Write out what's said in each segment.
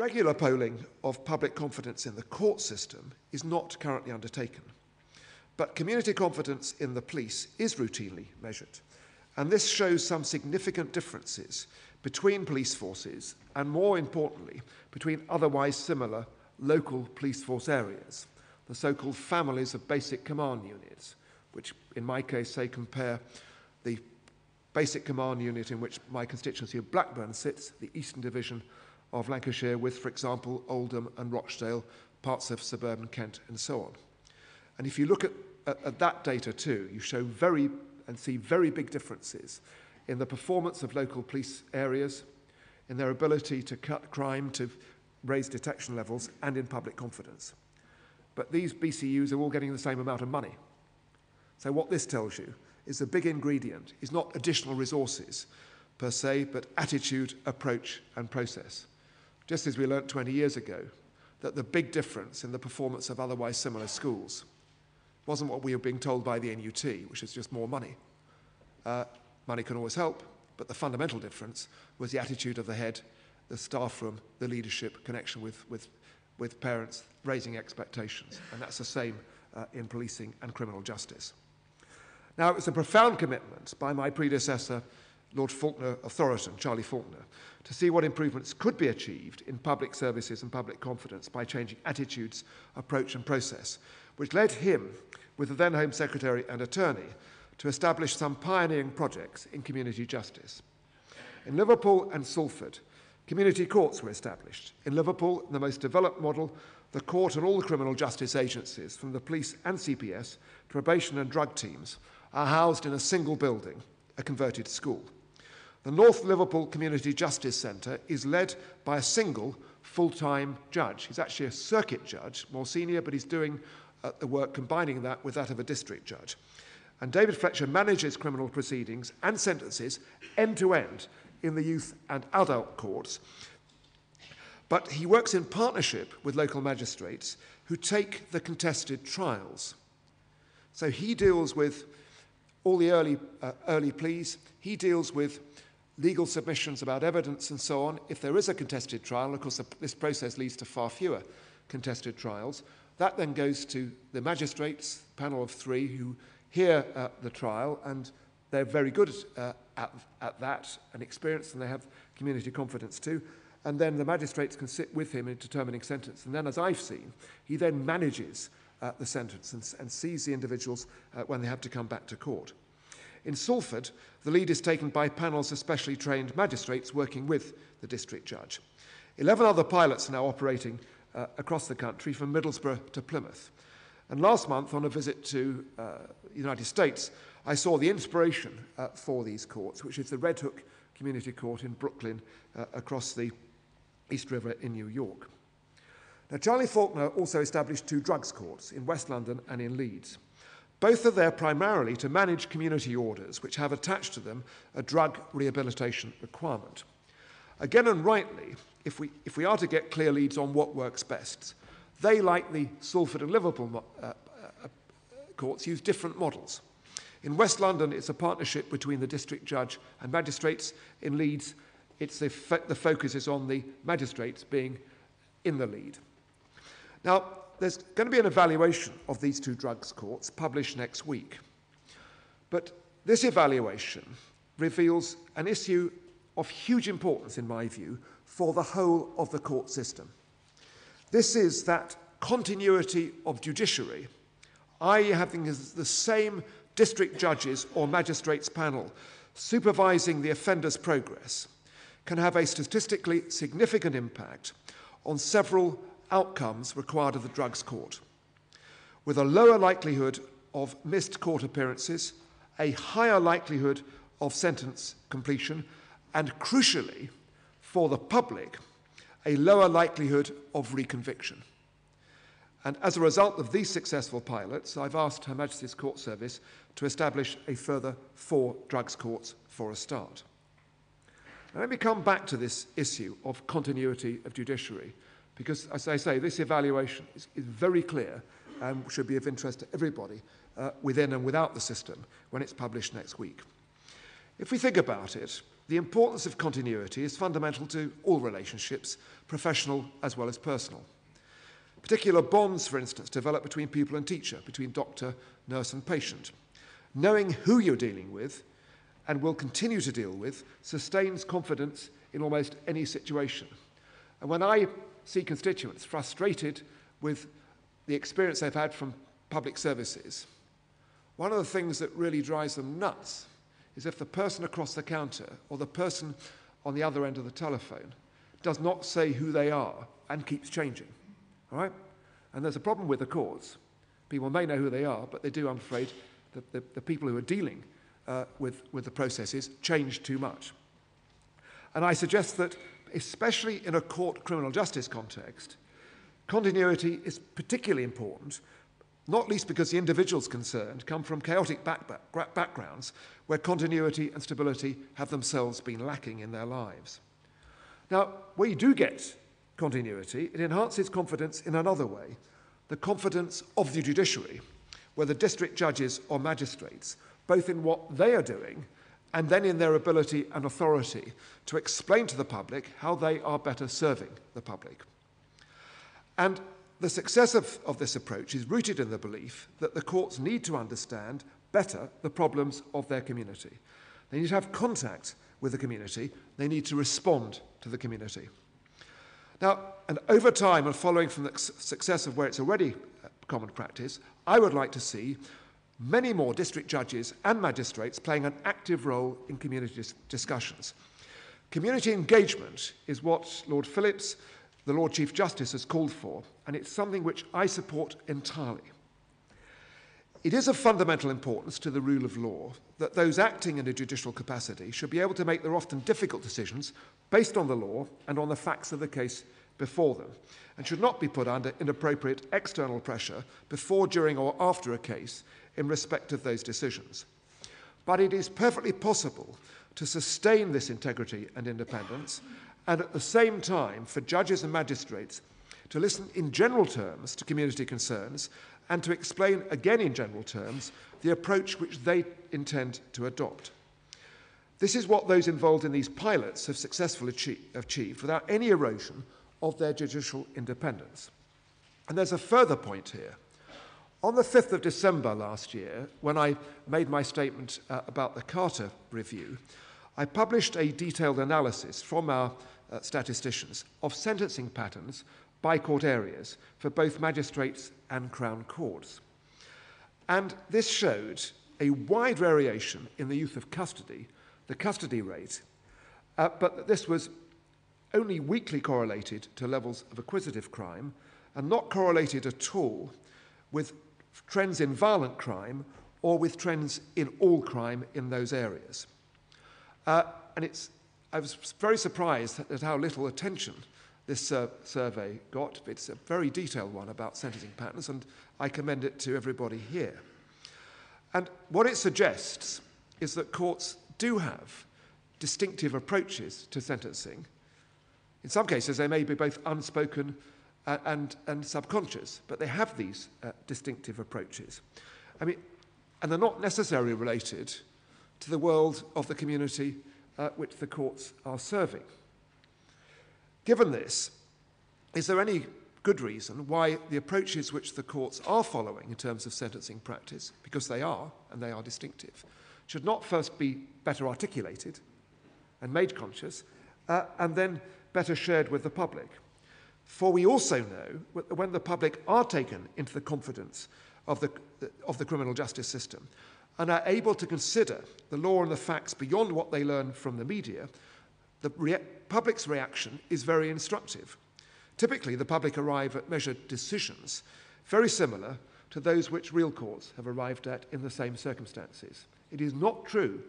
Regular polling of public confidence in the court system is not currently undertaken, but community confidence in the police is routinely measured, and this shows some significant differences between police forces and, more importantly, between otherwise similar local police force areas, the so-called families of basic command units, which in my case, say, compare the basic command unit in which my constituency of Blackburn sits, the Eastern Division of Lancashire, with, for example, Oldham and Rochdale, parts of suburban Kent, and so on. And if you look at that data too, you see very big differences in the performance of local police areas, in their ability to cut crime, to raise detection levels, and in public confidence. But these BCUs are all getting the same amount of money. So what this tells you is the big ingredient is not additional resources per se, but attitude, approach, and process. Just as we learnt 20 years ago that the big difference in the performance of otherwise similar schools wasn't what we were being told by the NUT, which is just more money. Money can always help, but the fundamental difference was the attitude of the head, the staff room, the leadership, connection with parents, raising expectations. And that's the same in policing and criminal justice. Now, it was a profound commitment by my predecessor, Lord Faulkner of Thoroton, Charlie Faulkner, to see what improvements could be achieved in public services and public confidence by changing attitudes, approach and process, which led him, with the then Home Secretary and Attorney, to establish some pioneering projects in community justice. In Liverpool and Salford, community courts were established. In Liverpool, the most developed model, the court and all the criminal justice agencies, from the police and CPS, probation and drug teams, are housed in a single building, a converted school. The North Liverpool Community Justice Centre is led by a single full-time judge. He's actually a circuit judge, more senior, but he's doing the work combining that with that of a district judge. And David Fletcher manages criminal proceedings and sentences end-to-end in the youth and adult courts. But he works in partnership with local magistrates who take the contested trials. So he deals with all the early pleas. He deals with legal submissions about evidence and so on. If there is a contested trial, of course, this process leads to far fewer contested trials. That then goes to the magistrates, panel of 3, who hear the trial, and they're very good at that and experienced, and they have community confidence too. And then the magistrates can sit with him in determining sentence. And then, as I've seen, he then manages the sentence and sees the individuals when they have to come back to court. In Salford, the lead is taken by panels of specially trained magistrates working with the district judge. 11 other pilots are now operating across the country, from Middlesbrough to Plymouth. And last month, on a visit to the United States, I saw the inspiration for these courts, which is the Red Hook Community Court in Brooklyn, across the East River in New York. Now, Charlie Faulkner also established 2 drugs courts in West London and in Leeds. Both are there primarily to manage community orders, which have attached to them a drug rehabilitation requirement. Again, and rightly, if we are to get clear leads on what works best, they, like the Salford and Liverpool courts, use different models. In West London, it's a partnership between the district judge and magistrates. In Leeds, the focus is on the magistrates being in the lead. Now, there's going to be an evaluation of these 2 drugs courts published next week. But this evaluation reveals an issue of huge importance, in my view, for the whole of the court system. This is that continuity of judiciary, i.e. having the same district judges or magistrates panel supervising the offender's progress, can have a statistically significant impact on several outcomes required of the drugs court, with a lower likelihood of missed court appearances, a higher likelihood of sentence completion, and crucially, for the public, a lower likelihood of reconviction. And as a result of these successful pilots, I've asked Her Majesty's Court Service to establish a further 4 drugs courts for a start. Now, let me come back to this issue of continuity of judiciary, because, as I say, this evaluation is very clear and should be of interest to everybody within and without the system when it's published next week. If we think about it, the importance of continuity is fundamental to all relationships, professional as well as personal. Particular bonds, for instance, develop between pupil and teacher, between doctor, nurse and patient. Knowing who you're dealing with and will continue to deal with sustains confidence in almost any situation. And when I see constituents frustrated with the experience they've had from public services, one of the things that really drives them nuts is if the person across the counter or the person on the other end of the telephone does not say who they are and keeps changing. All right? And there's a problem with the courts. People may know who they are, but they do, I'm afraid, that the people who are dealing with the processes change too much. And I suggest that, especially in a court criminal justice context, continuity is particularly important, not least because the individuals concerned come from chaotic backgrounds where continuity and stability have themselves been lacking in their lives. Now, where you do get continuity, it enhances confidence in another way, the confidence of the judiciary, whether district judges or magistrates, both in what they are doing and then in their ability and authority to explain to the public how they are better serving the public. And the success of this approach is rooted in the belief that the courts need to understand better the problems of their community. They need to have contact with the community. They need to respond to the community. Now, and over time, and following from the success of where it's already common practice, I would like to see many more district judges and magistrates playing an active role in community discussions. Community engagement is what Lord Phillips, the Lord Chief Justice, has called for, and it's something which I support entirely. It is of fundamental importance to the rule of law that those acting in a judicial capacity should be able to make their often difficult decisions based on the law and on the facts of the case before them, and should not be put under inappropriate external pressure before, during, or after a case in respect of those decisions. But it is perfectly possible to sustain this integrity and independence, and at the same time for judges and magistrates to listen in general terms to community concerns and to explain again in general terms the approach which they intend to adopt. This is what those involved in these pilots have successfully achieved without any erosion of their judicial independence. And there's a further point here. On the 5th of December last year, when I made my statement about the Carter Review, I published a detailed analysis from our statisticians of sentencing patterns by court areas for both magistrates and Crown courts. And this showed a wide variation in the use of custody, the custody rate, but this was only weakly correlated to levels of acquisitive crime and not correlated at all with trends in violent crime or with trends in all crime in those areas. I was very surprised at how little attention this survey got. It's a very detailed one about sentencing patterns, and I commend it to everybody here. And what it suggests is that courts do have distinctive approaches to sentencing. In some cases, they may be both unspoken and subconscious, but they have these distinctive approaches. I mean, and they're not necessarily related to the world of the community which the courts are serving. Given this, is there any good reason why the approaches which the courts are following in terms of sentencing practice, because they are, and they are distinctive, should not first be better articulated and made conscious, and then better shared with the public? For we also know that when the public are taken into the confidence of the criminal justice system and are able to consider the law and the facts beyond what they learn from the media, the public's reaction is very instructive. Typically, the public arrive at measured decisions very similar to those which real courts have arrived at in the same circumstances. It is not true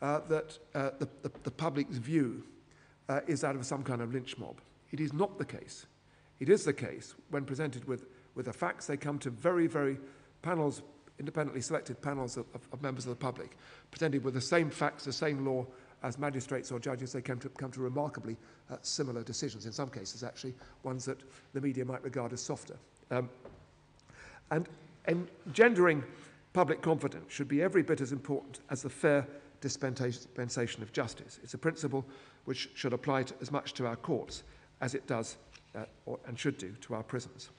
that the public's view is that of some kind of lynch mob. It is not the case. It is the case when presented with the facts, they come to very, very panels, independently selected panels of members of the public, presented with the same facts, the same law as magistrates or judges. They come to remarkably similar decisions, in some cases actually ones that the media might regard as softer. And engendering public confidence should be every bit as important as the fair dispensation of justice. It's a principle which should apply as much to our courts as it does and should do to our prisons.